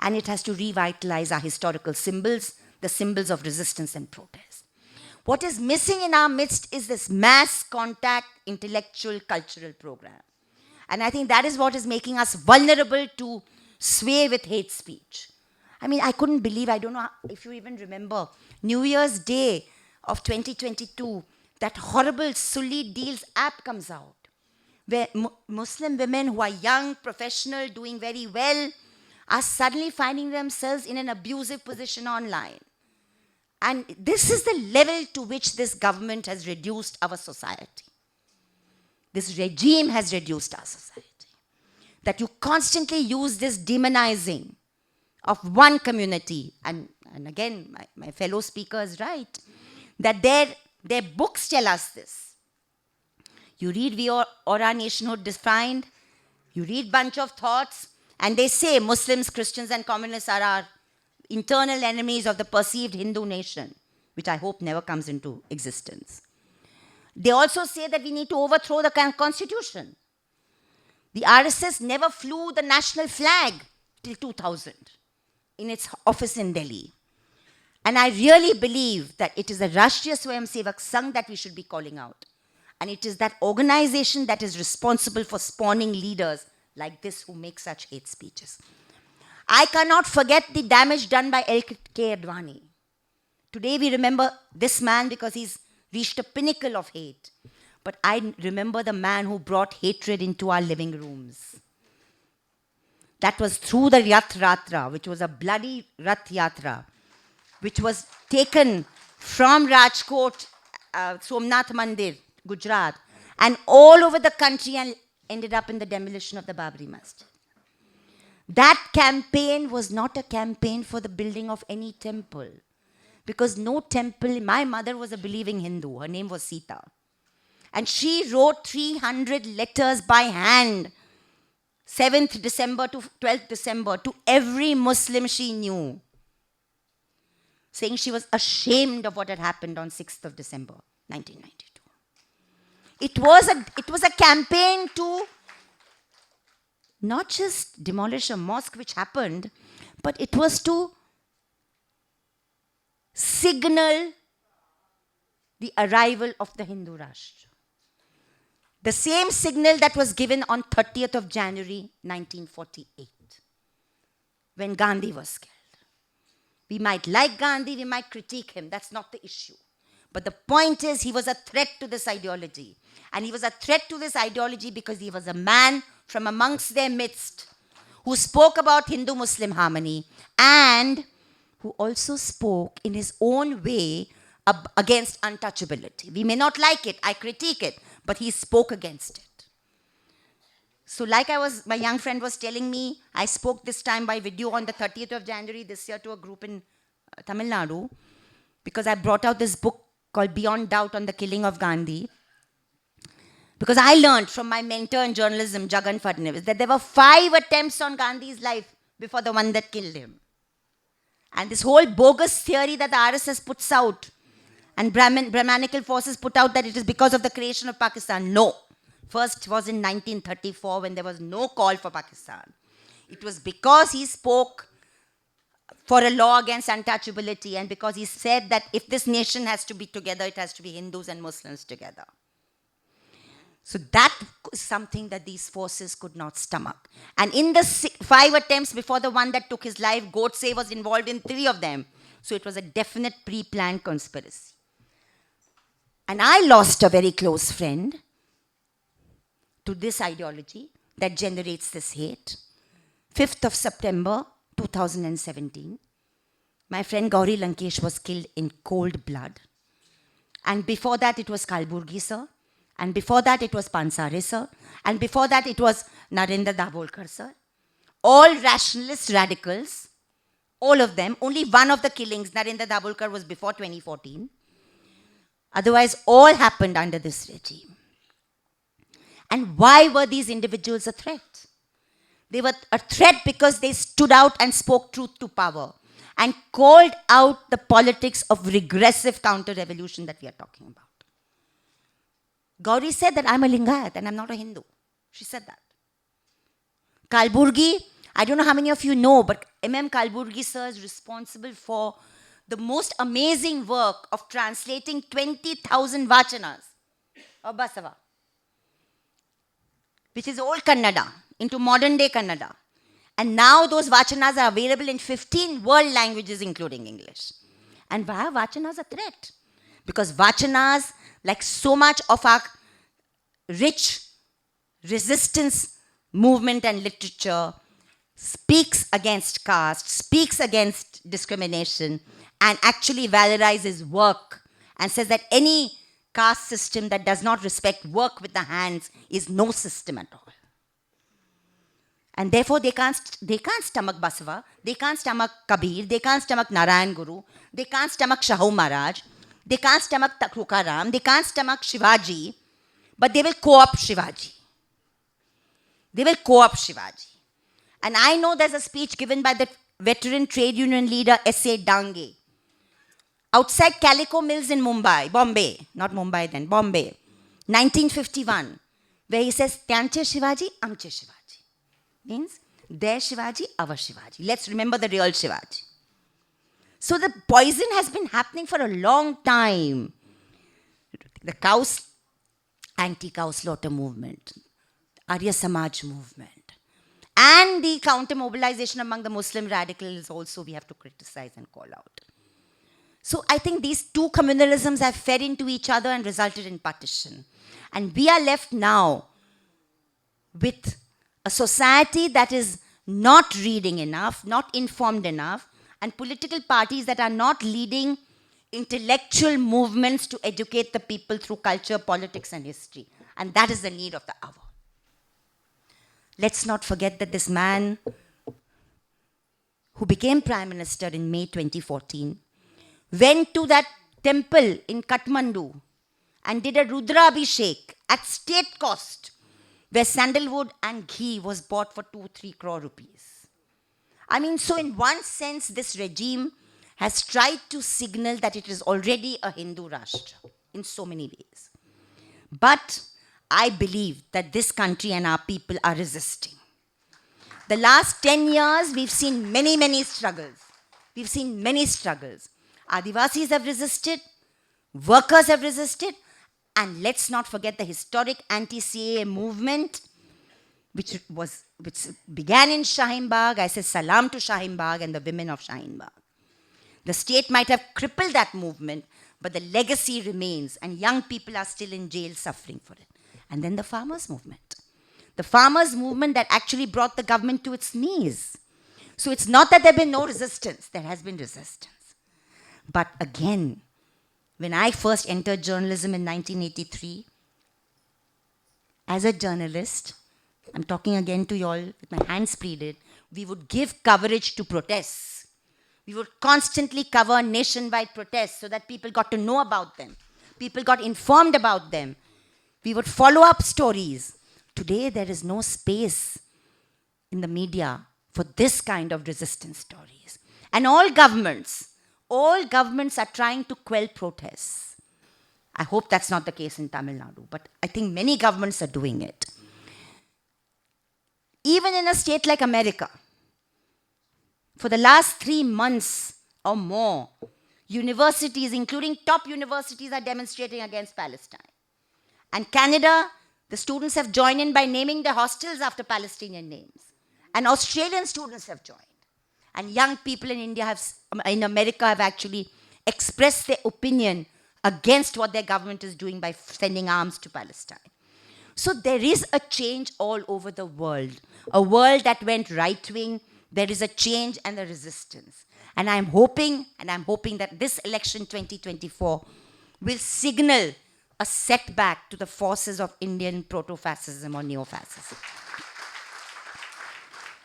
And it has to revitalize our historical symbols, the symbols of resistance and protest. What is missing in our midst is this mass contact intellectual cultural program. And I think that is what is making us vulnerable to sway with hate speech. I mean, I couldn't believe, I don't know if you even remember, New Year's Day of 2022, that horrible Sully Deals app comes out, where Muslim women who are young, professional, doing very well, are suddenly finding themselves in an abusive position online. And this is the level to which this government has reduced our society. This regime has reduced our society. That you constantly use this demonizing of one community. And again, my fellow speaker is right, that their books tell us this. You read We Are Our Nationhood Defined, you read Bunch of Thoughts, and they say Muslims, Christians, and communists are our internal enemies of the perceived Hindu nation, which I hope never comes into existence. They also say that we need to overthrow the constitution. The RSS never flew the national flag till 2000 in its office in Delhi. And I really believe that it is the Rashtriya Swayamsevak Sangh that we should be calling out. And it is that organization that is responsible for spawning leaders like this who make such hate speeches. I cannot forget the damage done by L.K. Advani. Today we remember this man because he's reached a pinnacle of hate. But I remember the man who brought hatred into our living rooms. That was through the Rath Yatra, which was a bloody Rath Yatra, which was taken from Rajkot, Somnath Mandir, Gujarat, and all over the country and ended up in the demolition of the Babri Masjid. That campaign was not a campaign for the building of any temple. Because no temple, my mother was a believing Hindu, her name was Sita. And she wrote 300 letters by hand, 7th December to 12th December, to every Muslim she knew, saying she was ashamed of what had happened on 6th of December, 1992. It was a campaign to not just demolish a mosque, which happened, but it was to signal the arrival of the Hindu Rashtra. The same signal that was given on 30th of January 1948, when Gandhi was killed. We might like Gandhi, we might critique him, that's not the issue. But the point is, he was a threat to this ideology. And he was a threat to this ideology because he was a man from amongst their midst who spoke about Hindu-Muslim harmony and who also spoke in his own way against untouchability. We may not like it, I critique it, but he spoke against it. So like my young friend was telling me, I spoke this time by video on the 30th of January this year to a group in Tamil Nadu, because I brought out this book called Beyond Doubt on the Killing of Gandhi. Because I learned from my mentor in journalism, Jagan Fadnavis, that there were 5 attempts on Gandhi's life before the one that killed him. And this whole bogus theory that the RSS puts out and Brahmanical forces put out that it is because of the creation of Pakistan. No. First was in 1934 when there was no call for Pakistan. It was because he spoke for a law against untouchability and because he said that if this nation has to be together, it has to be Hindus and Muslims together. So that is something that these forces could not stomach. And in the 5 attempts before the one that took his life, Godse was involved in 3 of them. So it was a definite pre-planned conspiracy. And I lost a very close friend to this ideology that generates this hate. 5th of September 2017, my friend Gauri Lankesh was killed in cold blood. And before that it was Kalburgi sir. And before that, it was Pansare sir. And before that, it was Narendra Davolkar sir. All rationalist radicals, all of them. Only one of the killings, Narendra Davolkar, was before 2014. Otherwise, all happened under this regime. And why were these individuals a threat? They were a threat because they stood out and spoke truth to power. and called out the politics of regressive counter-revolution that we are talking about. Gauri said that I'm a Lingayat and I'm not a Hindu. She said that. Kalburgi, I don't know how many of you know, but M.M. Kalburgi sir is responsible for the most amazing work of translating 20,000 vachanas of Basava, which is old Kannada, into modern day Kannada. And now those vachanas are available in 15 world languages, including English. And why are vachanas a threat? Because vachanas, like so much of our rich resistance movement and literature, speaks against caste, speaks against discrimination, and actually valorizes work and says that any caste system that does not respect work with the hands is no system at all. And therefore they can't stomach Basava, they can't stomach Kabir, they can't stomach Narayan Guru, they can't stomach Shahu Maharaj, they can't stomach Tukaram, they can't stomach Shivaji, but they will co-opt Shivaji. They will co-opt Shivaji. And I know there's a speech given by the veteran trade union leader S.A. Dange outside Calico Mills in Mumbai, Bombay, not Mumbai then, Bombay, 1951, where he says, Tyanche Shivaji, Amche Shivaji. Means, their Shivaji, our Shivaji. Let's remember the real Shivaji. So the poison has been happening for a long time. The anti-cow slaughter movement, Arya Samaj movement, and the counter-mobilization among the Muslim radicals also we have to criticize and call out. So I think these two communalisms have fed into each other and resulted in partition. And we are left now with a society that is not reading enough, not informed enough, and political parties that are not leading intellectual movements to educate the people through culture, politics, and history. And that is the need of the hour. Let's not forget that this man who became Prime Minister in May 2014 went to that temple in Kathmandu and did a Rudra Abhishek at state cost, where sandalwood and ghee was bought for 2-3 crore rupees. I mean, so in one sense, this regime has tried to signal that it is already a Hindu Rashtra in so many ways. But I believe that this country and our people are resisting. The last 10 years, we've seen many, many struggles. We've seen many struggles. Adivasis have resisted, workers have resisted, and let's not forget the historic anti-CAA movement, which began in Shaheen Bagh. I say salam to Shaheen Bagh and the women of Shaheen Bagh. The state might have crippled that movement, but the legacy remains, and young people are still in jail suffering for it. And then the farmers' movement. The farmers' movement that actually brought the government to its knees. So it's not that there has been no resistance. There has been resistance. But again, when I first entered journalism in 1983, as a journalist, I'm talking again to you all with my hands pleated, we would give coverage to protests. We would constantly cover nationwide protests so that people got to know about them. People got informed about them. We would follow up stories. Today, there is no space in the media for this kind of resistance stories. And all governments are trying to quell protests. I hope that's not the case in Tamil Nadu, but I think many governments are doing it. Even in a state like America, for the last 3 months or more, universities, including top universities, are demonstrating against Palestine. And Canada, the students have joined in by naming their hostels after Palestinian names. And Australian students have joined. And young people in in America have actually expressed their opinion against what their government is doing by sending arms to Palestine. So there is a change all over the world. A world that went right-wing, there is a change and a resistance. And I'm hoping that this election 2024 will signal a setback to the forces of Indian proto-fascism or neo-fascism.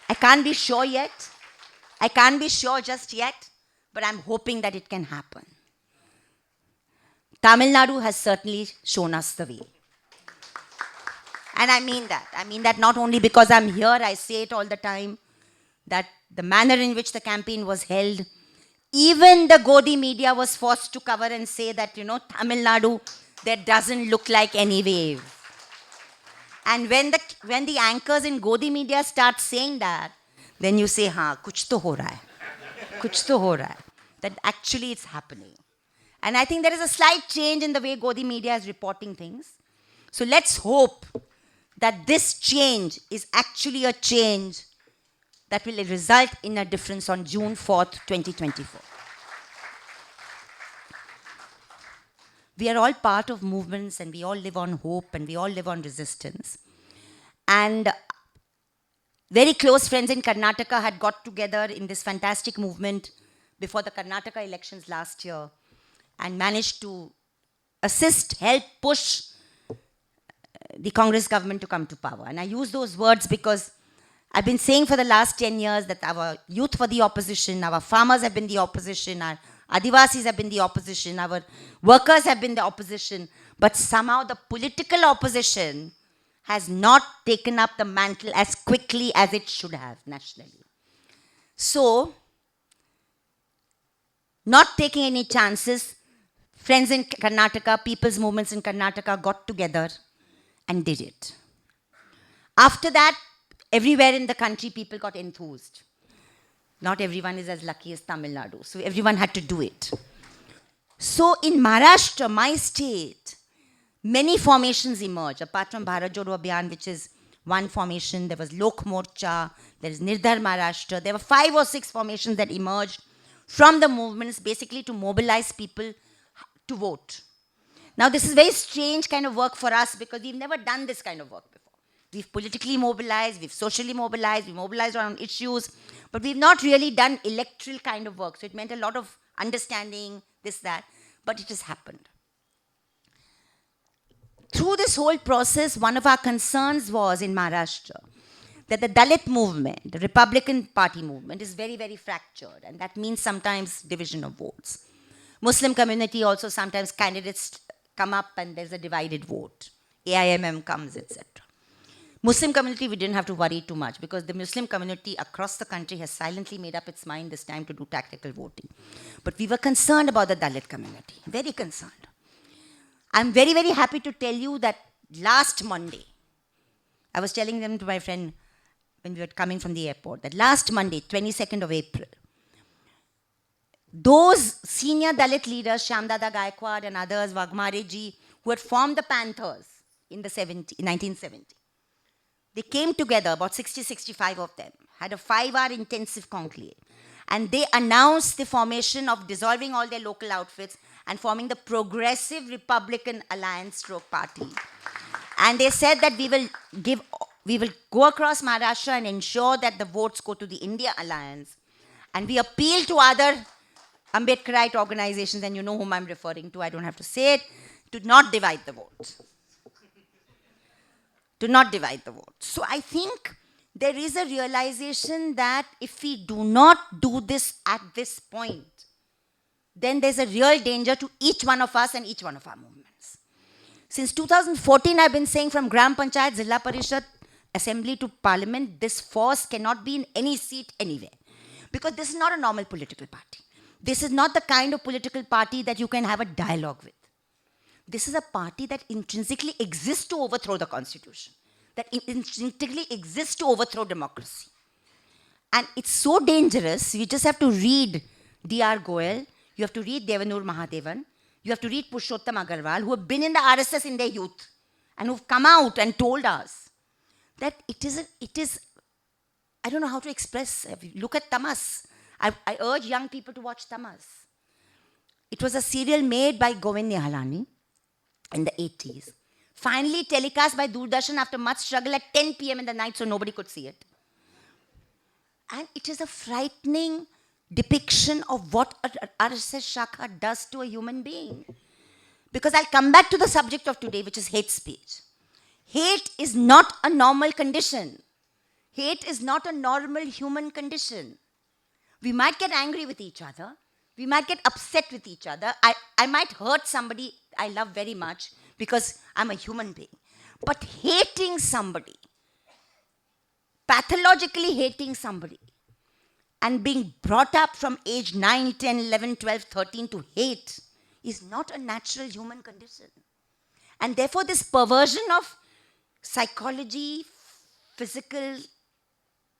I can't be sure yet. I can't be sure just yet, but I'm hoping that it can happen. Tamil Nadu has certainly shown us the way. And I mean that. I mean that not only because I'm here, I say it all the time, that the manner in which the campaign was held Even the Godi media was forced to cover and say that, Tamil Nadu, there doesn't look like any wave. And when the anchors in Godi media start saying that, then you say, kuch to ho raha hai. Kuch to ho raha hai. That actually it's happening. And I think there is a slight change in the way Godi media is reporting things. So let's hope that this change is actually a change that will result in a difference on June 4th, 2024. We are all part of movements and we all live on hope and we all live on resistance. And very close friends in Karnataka had got together in this fantastic movement before the Karnataka elections last year and managed to assist, help, push the Congress government to come to power. And I use those words because I've been saying for the last 10 years that our youth were the opposition, our farmers have been the opposition, our Adivasis have been the opposition, our workers have been the opposition, but somehow the political opposition has not taken up the mantle as quickly as it should have nationally. So, not taking any chances, friends in Karnataka, people's movements in Karnataka got together and did it. After that, everywhere in the country, people got enthused. Not everyone is as lucky as Tamil Nadu, so everyone had to do it. So in Maharashtra, my state, many formations emerged. Apart from Bharat Jodo Abhiyan, which is one formation, there was Lok Morcha, there is Nirdhar Maharashtra. There were 5 or 6 formations that emerged from the movements, basically to mobilize people to vote. Now, this is very strange kind of work for us because we've never done this kind of work before. We've politically mobilized, we've socially mobilized, we've mobilized around issues, but we've not really done electoral kind of work. So it meant a lot of understanding, this, that, but it has happened. Through this whole process, one of our concerns was in Maharashtra that the Dalit movement, the Republican Party movement, is very, very fractured, and that means sometimes division of votes. Muslim community also sometimes candidates come up and there's a divided vote. AIMM comes, etc. Muslim community, we didn't have to worry too much because the Muslim community across the country has silently made up its mind this time to do tactical voting. But we were concerned about the Dalit community, very concerned. I'm very, very happy to tell you that last Monday, I was telling them to my friend when we were coming from the airport, that last Monday, 22nd of April, those senior Dalit leaders, Shyamdada Gaikwad and others, Wagmare ji, who had formed the Panthers in 1970, they came together, about 60, 65 of them, had a 5-hour intensive conclave, and they announced the formation of dissolving all their local outfits and forming the Progressive Republican Alliance Stroke Party. And they said that we will go across Maharashtra and ensure that the votes go to the India Alliance. And we appeal to other Ambedkarite organizations, and you know whom I'm referring to, I don't have to say it, to not divide the vote. To not divide the vote. So I think there is a realization that if we do not do this at this point, then there's a real danger to each one of us and each one of our movements. Since 2014, I've been saying from Gram Panchayat, Zilla Parishad, Assembly to Parliament, this force cannot be in any seat anywhere. Because this is not a normal political party. This is not the kind of political party that you can have a dialogue with. This is a party that intrinsically exists to overthrow the constitution, that intrinsically exists to overthrow democracy. And it's so dangerous, you just have to read D.R. Goyal, you have to read Devanur Mahadevan, you have to read Purushottam Agarwal, who have been in the RSS in their youth, and who've come out and told us that it is, I don't know how to express, look at Tamas. I urge young people to watch Tamas. It was a serial made by Govind Nihalani in the 80s. Finally telecast by Doordarshan after much struggle at 10 p.m. in the night so nobody could see it. And it is a frightening depiction of what RSS Shakha does to a human being. Because I'll come back to the subject of today, which is hate speech. Hate is not a normal condition. Hate is not a normal human condition. We might get angry with each other. We might get upset with each other. I might hurt somebody I love very much because I'm a human being. But hating somebody, pathologically hating somebody, and being brought up from age 9, 10, 11, 12, 13 to hate is not a natural human condition. And therefore, this perversion of psychology, physical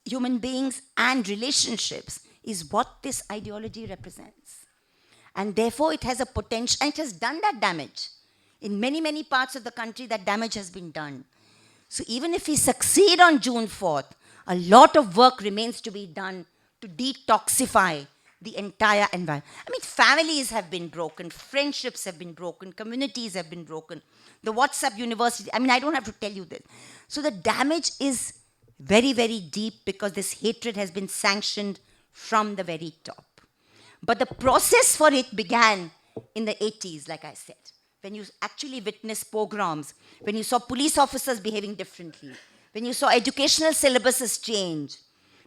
human beings, and relationships is what this ideology represents. And therefore, it has a potential, and it has done that damage. In many, many parts of the country, that damage has been done. So even if we succeed on June 4th, a lot of work remains to be done to detoxify the entire environment. I mean, families have been broken, friendships have been broken, communities have been broken. The WhatsApp university, I mean, I don't have to tell you this. So the damage is very, very deep because this hatred has been sanctioned from the very top. But the process for it began in the 80s, like I said, when you actually witnessed pogroms, when you saw police officers behaving differently, when you saw educational syllabuses change,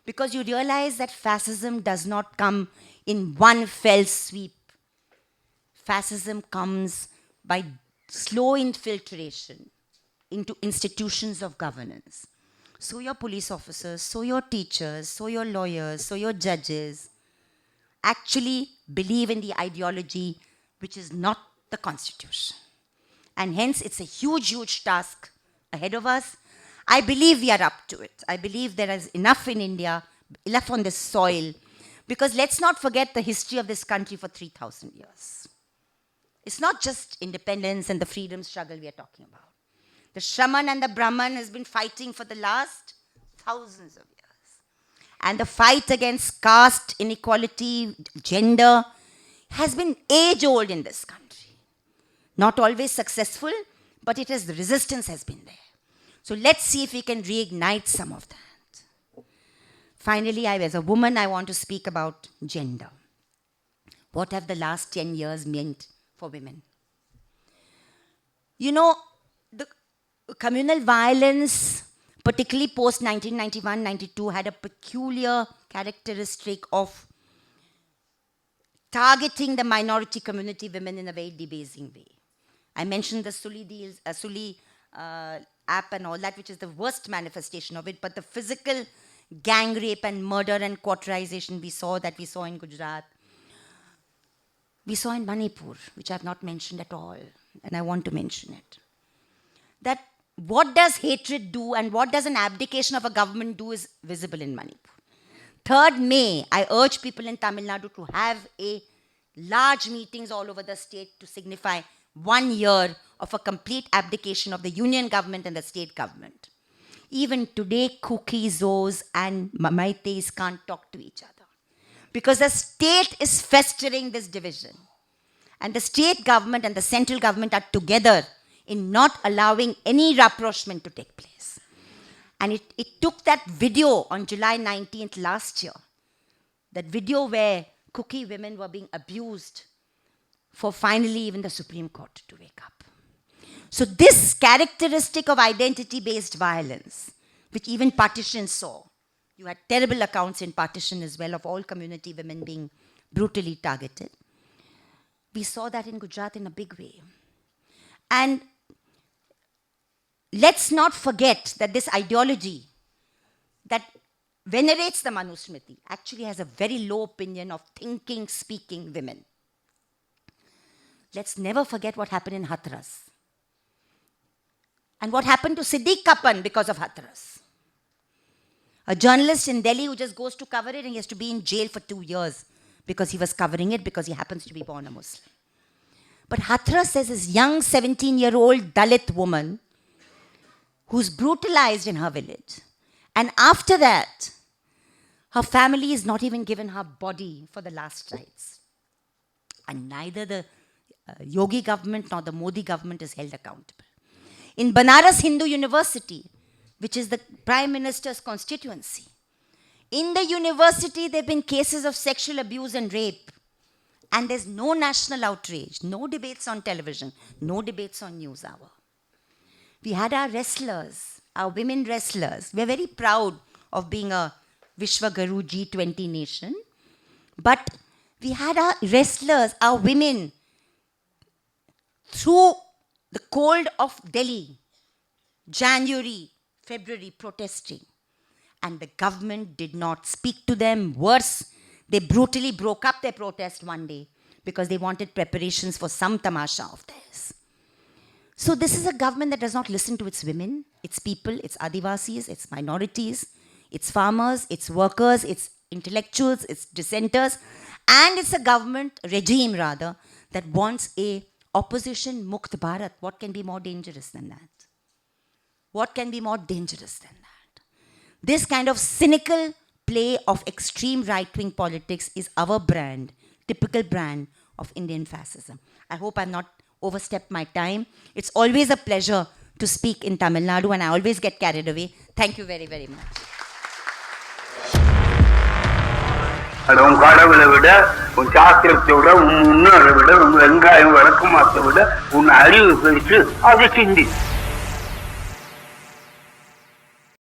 because you realize that fascism does not come in one fell sweep. Fascism comes by slow infiltration into institutions of governance. So your police officers, so your teachers, so your lawyers, so your judges actually believe in the ideology which is not the constitution. And hence it's a huge, huge task ahead of us. I believe we are up to it. I believe there is enough in India, enough on this soil, because let's not forget the history of this country for 3,000 years. It's not just independence and the freedom struggle we are talking about. The Shraman and the Brahman has been fighting for the last thousands of years. And the fight against caste, inequality, gender has been age-old in this country. Not always successful, but the resistance has been there. So let's see if we can reignite some of that. Finally, as a woman, I want to speak about gender. What have the last 10 years meant for women? You know, the communal violence, particularly post 1991-92, had a peculiar characteristic of targeting the minority community women in a very debasing way. I mentioned the Suli deals, app and all that, which is the worst manifestation of it, but the physical gang rape and murder and quarterization we saw in Gujarat. We saw in Manipur, which I have not mentioned at all, and I want to mention it. That what does hatred do and what does an abdication of a government do is visible in Manipur. 3rd May, I urge people in Tamil Nadu to have large meetings all over the state to signify 1 year of a complete abdication of the union government and the state government. Even today, Kukizos and Mamaites can't talk to each other because the state is festering this division. And the state government and the central government are together in not allowing any rapprochement to take place. And it took that video on July 19th last year, that video where Kuki women were being abused, for finally even the Supreme Court to wake up. So this characteristic of identity-based violence, which even partition saw, you had terrible accounts in partition as well of all community women being brutally targeted. We saw that in Gujarat in a big way. And let's not forget that this ideology that venerates the Manusmriti actually has a very low opinion of thinking, speaking women. Let's never forget what happened in Hathras. And what happened to Siddiq Kapan because of Hathras. A journalist in Delhi who just goes to cover it and he has to be in jail for 2 years because he was covering it because he happens to be born a Muslim. But Hathras is this young 17-year-old Dalit woman who's brutalized in her village. And after that, her family is not even given her body for the last rites. And neither the Yogi government nor the Modi government is held accountable. In Banaras Hindu University, which is the Prime Minister's constituency, in the university there have been cases of sexual abuse and rape. And there's no national outrage, no debates on television, no debates on news hour. We had our wrestlers, our women wrestlers. We're very proud of being a Vishwaguru G20 nation. But we had our wrestlers, our women, through the cold of Delhi, January, February, protesting. and the government did not speak to them. Worse, they brutally broke up their protest one day because they wanted preparations for some tamasha of theirs. So this is a government that does not listen to its women, its people, its Adivasis, its minorities, its farmers, its workers, its intellectuals, its dissenters, and it's a government, regime rather, that wants a opposition Mukt Bharat. What can be more dangerous than that? What can be more dangerous than that? This kind of cynical play of extreme right-wing politics is our brand, typical brand of Indian fascism. I hope I've not overstepped my time. It's always a pleasure to speak in Tamil Nadu, and I always get carried away. Thank you very, very much. உன் கடவுளை விட உன் சாஸ்திரத்தை விட உன் முன்னோரை விட உன் வெங்காயம் வழக்கமாத்தை விட உன் அறிவு பெருசு அதை சிந்தி